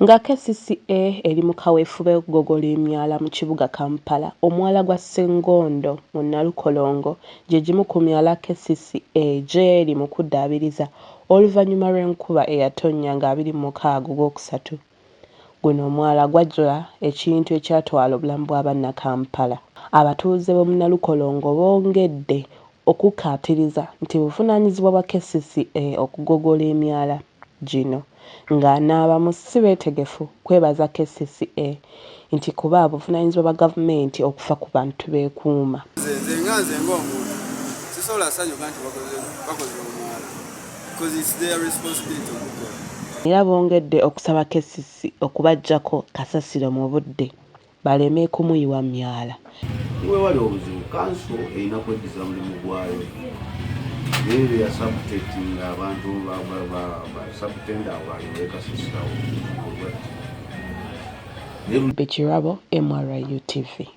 Nga Kcca eri mu Kawefube Kugogola Emyala mu kibuga Kampala, omwala gwa Ssengondo mu Nalukolongo gye gimu ku myala Kcca gy'eri mu kuddaabiriza oluvannyuma lw'enkuba eyatonnya nga 26 Ogwokusatu. Guno omwala gwajjula ekintu ekyatwala obulamu bwa bannakampala. Abatuuze b'omu Nalukolongo bongedde okukkaatiriza nti buvunaanyizibwa bwa Kcca okugogola emyala gino, nga n'abamu si beetegefu kwebaza Kcca nti kuba buvunaanyizibwa bwa gavumenti okufa ku bantu beekuuma. Nze ng'omuntu sisobola ssanyuka nti bakoze omwala because it's their responsibility okugukola. Era bongedde okusaba Kcca okubaggyako kasasiro mu budde baleme kumuyiwa myala. We wali obuzibu kanso erina kweddiza mulimu gwayo naye yasabuteti abantu basabutenda abalwe kasasirawo. Kirabo, MRU TV.